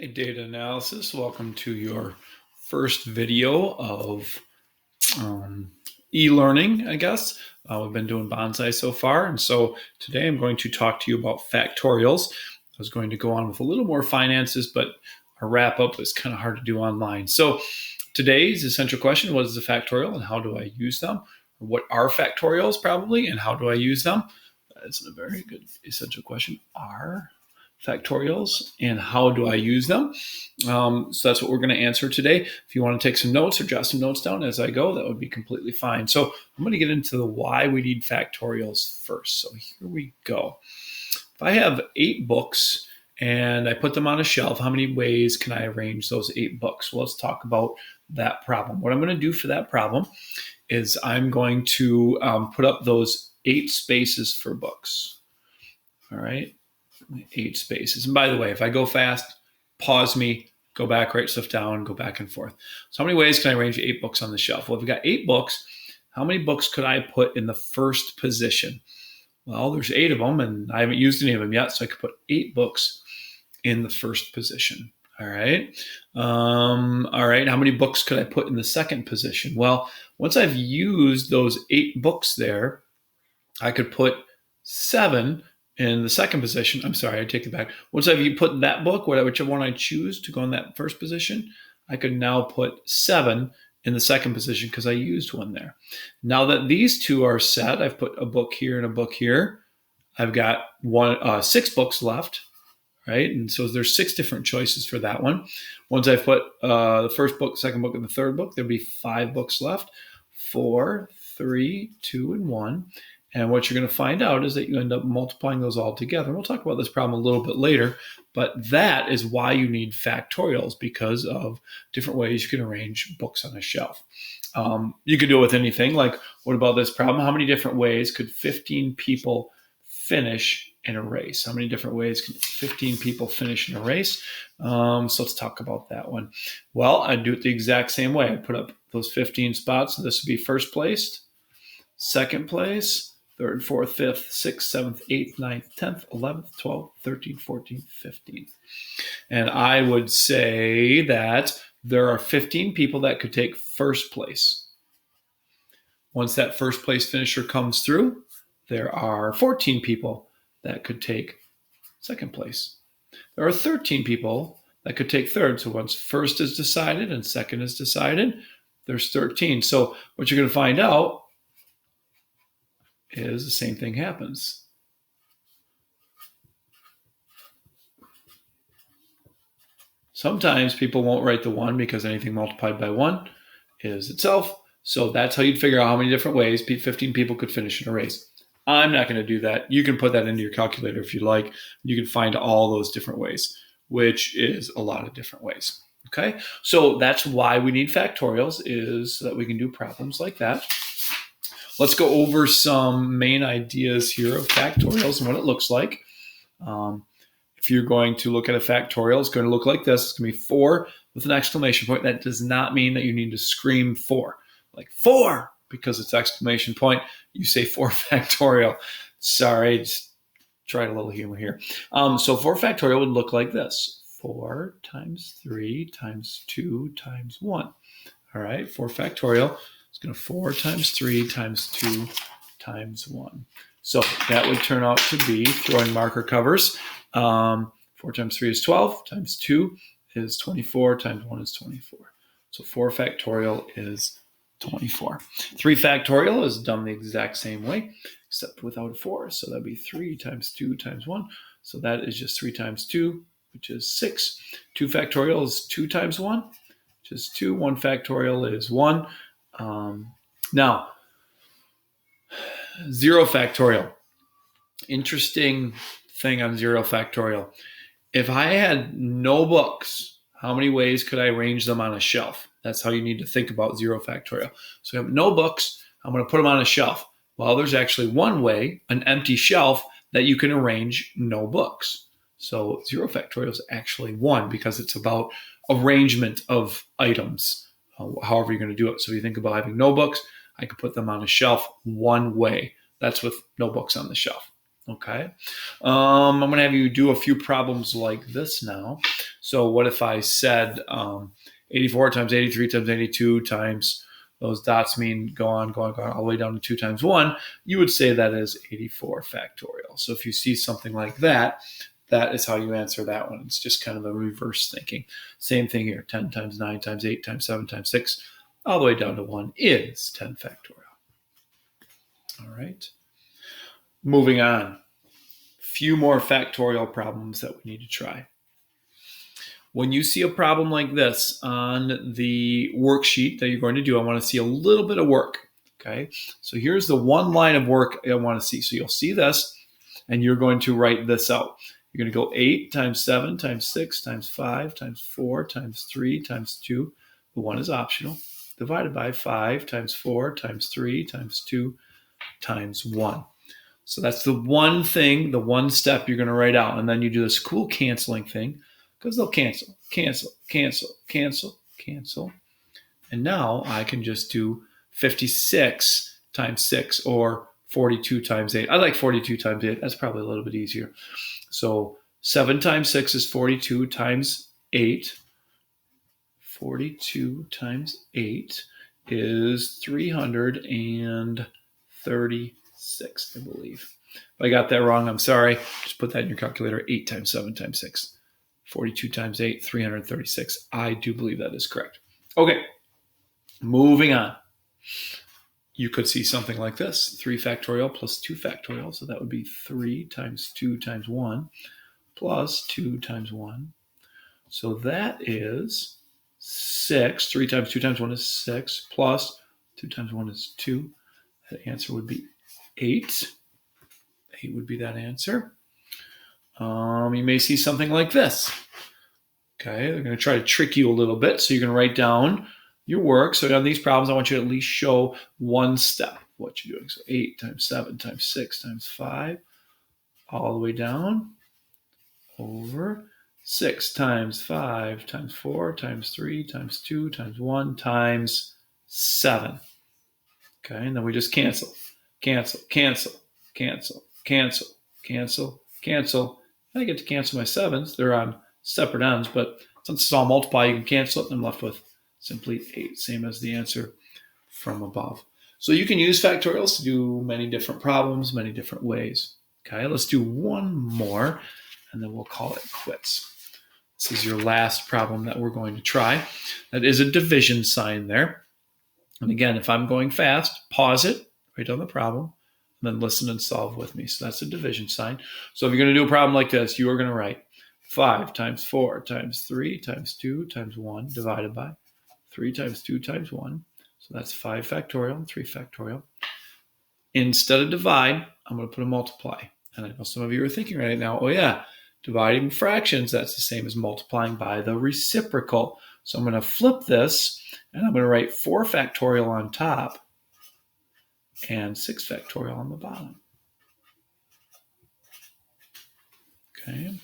Hi, data analysis. Welcome to your first video of e-learning, I guess. We've been doing bonsai so far, and so today I'm going to talk to you about factorials. I was going to go on with a little more finances, but a wrap-up is kind of hard to do online. So today's essential question: what is a factorial and how do I use them? Or what are factorials probably, and how do I use them? That's a very good essential question. Are factorials and how do I use them? So that's what we're going to answer today. If you want to take some notes or jot some notes down as I go, that would be completely fine. So I'm going to get into the why we need factorials first. So here we go. If I have 8 books and I put them on a shelf, how many ways can I arrange those 8 books? Well, let's talk about that problem. What I'm going to do for that problem is I'm going to put up those 8 spaces for books. All right. 8 spaces. And by the way, if I go fast, pause me, go back, write stuff down, go back and forth. So how many ways can I arrange 8 books on the shelf? Well, if we've got 8 books, how many books could I put in the first position? Well, there's 8 of them, and I haven't used any of them yet, so I could put 8 books in the first position. All right. All right. How many books could I put in the second position? Well, once I've used those 8 books there, I could put 7 in the second position. I'm sorry, I take it back. Once I've put that book, whichever one I choose to go in that first position, I could now put 7 in the second position because I used one there. Now that these two are set, I've put a book here and a book here. I've got 6 books left, right? And so there's 6 different choices for that one. Once I've put the first book, second book, and the third book, there'll be 5 books left. 4, 3, 2, and 1. And what you're going to find out is that you end up multiplying those all together. And we'll talk about this problem a little bit later, but that is why you need factorials, because of different ways you can arrange books on a shelf. You could do it with anything. Like, what about this problem? How many different ways could 15 people finish in a race? How many different ways can 15 people finish in a race? So let's talk about that one. Well, I'd do it the exact same way. I'd put up those 15 spots. So this would be first place, second place, 3rd, 4th, 5th, 6th, 7th, 8th, 9th, 10th, 11th, 12th, 13th, 14th, 15th. And I would say that there are 15 people that could take first place. Once that first place finisher comes through, there are 14 people that could take second place. There are 13 people that could take third. So once first is decided and second is decided, there's 13. So what you're going to find out is the same thing happens. Sometimes people won't write the 1 because anything multiplied by 1 is itself. So that's how you'd figure out how many different ways 15 people could finish in a race. I'm not going to do that. You can put that into your calculator if you like. You can find all those different ways, which is a lot of different ways. Okay, so that's why we need factorials, is so that we can do problems like that. Let's go over some main ideas here of factorials and what it looks like. If you're going to look at a factorial, it's going to look like this. It's going to be 4 with an exclamation point. That does not mean that you need to scream 4, like 4, because it's exclamation point. You say 4 factorial. Sorry, just tried a little humor here. So 4 factorial would look like this. 4 times 3 times 2 times 1. All right, 4 factorial. It's going to 4 times 3 times 2 times 1. So that would turn out to be, throwing marker covers, 4 times 3 is 12, times 2 is 24, times 1 is 24. So 4 factorial is 24. 3 factorial is done the exact same way, except without a 4. So that'd be 3 times 2 times 1. So that is just 3 times 2, which is 6. 2 factorial is 2 times 1, which is 2. 1 factorial is 1. Now, 0 factorial. Interesting thing on 0 factorial. If I had no books, how many ways could I arrange them on a shelf? That's how you need to think about 0 factorial. So I have no books. I'm going to put them on a shelf. Well, there's actually one way, an empty shelf, that you can arrange no books. So 0 factorial is actually 1 because it's about arrangement of items, however you're going to do it. So if you think about having no books, I could put them on a shelf one way. That's with no books on the shelf. Okay. I'm going to have you do a few problems like this now. So what if I said 84 times 83 times 82 times, those dots mean go on, all the way down to 2 times 1. You would say that is 84 factorial. So if you see something like that, that is how you answer that one. It's just kind of a reverse thinking. Same thing here. 10 times 9 times 8 times 7 times 6, all the way down to 1 is 10 factorial. All right. Moving on. Few more factorial problems that we need to try. When you see a problem like this on the worksheet that you're going to do, I want to see a little bit of work. Okay. So here's the one line of work I want to see. So you'll see this, and you're going to write this out. You're going to go 8 times 7 times 6 times 5 times 4 times 3 times 2. The 1 is optional. Divided by 5 times 4 times 3 times 2 times 1. So that's the one thing, the one step you're going to write out. And then you do this cool canceling thing, because they'll cancel, cancel, cancel, cancel, cancel. And now I can just do 56 times 6 or 42 times 8. I like 42 times 8. That's probably a little bit easier. So 7 times 6 is 42 times 8. 42 times 8 is 336, I believe. If I got that wrong, I'm sorry. Just put that in your calculator. 8 times 7 times 6. 42 times 8, 336. I do believe that is correct. Okay, moving on. You could see something like this. 3 factorial plus 2 factorial. So that would be 3 times 2 times 1 plus 2 times 1. So that is 6. 3 times 2 times 1 is 6 plus 2 times 1 is 2. The answer would be 8. 8 would be that answer. You may see something like this. Okay, they're going to try to trick you a little bit. So you're going to write down your work. So on these problems, I want you to at least show one step of what you're doing. So 8 times 7 times 6 times 5, all the way down over 6 times 5 times 4 times 3 times 2 times 1 times 7. Okay, and then we just cancel, cancel, cancel, cancel, cancel, cancel, cancel. I get to cancel my 7s. They're on separate ends, but since it's all multiply, you can cancel it, and I'm left with simply 8, same as the answer from above. So you can use factorials to do many different problems, many different ways. Okay, let's do one more, and then we'll call it quits. This is your last problem that we're going to try. That is a division sign there. And again, if I'm going fast, pause it, write down the problem, and then listen and solve with me. So that's a division sign. So if you're going to do a problem like this, you are going to write 5 times 4 times 3 times 2 times 1 divided by 3 times 2 times 1. So that's 5 factorial and 3 factorial. Instead of divide, I'm going to put a multiply. And I know some of you are thinking right now, oh yeah, dividing fractions, that's the same as multiplying by the reciprocal. So I'm going to flip this, and I'm going to write 4 factorial on top and 6 factorial on the bottom. Okay.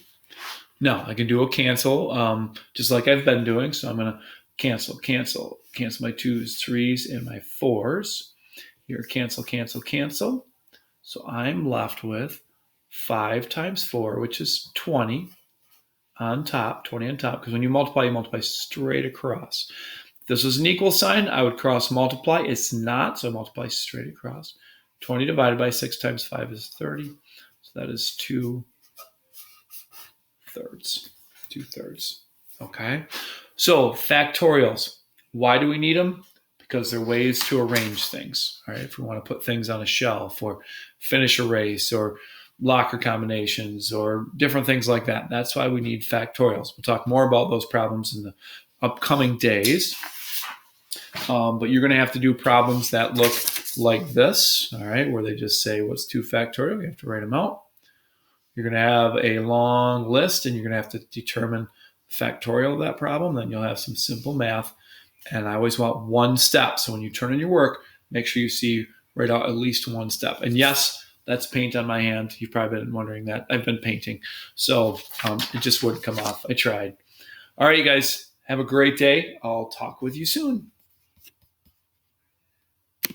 Now I can do a cancel, just like I've been doing. So I'm going to cancel, cancel, cancel my 2s, 3s, and my 4s. Here, cancel, cancel, cancel. So I'm left with 5 times 4, which is 20 on top, 20 on top, because when you multiply straight across. If this was an equal sign, I would cross multiply. It's not, so I multiply straight across. 20 divided by 6 times 5 is 30. So that is 2 thirds. 2 thirds. Okay. So factorials. Why do we need them? Because they're ways to arrange things. All right. If we want to put things on a shelf or finish a race or locker combinations or different things like that. That's why we need factorials. We'll talk more about those problems in the upcoming days. But you're going to have to do problems that look like this, all right, where they just say, what's 2 factorial? You have to write them out. You're going to have a long list, and you're going to have to determine the factorial of that problem. Then you'll have some simple math. And I always want one step. So when you turn in your work, make sure you write out at least one step. And yes, that's paint on my hand. You've probably been wondering that. I've been painting. So it just wouldn't come off. I tried. All right, you guys, have a great day. I'll talk with you soon.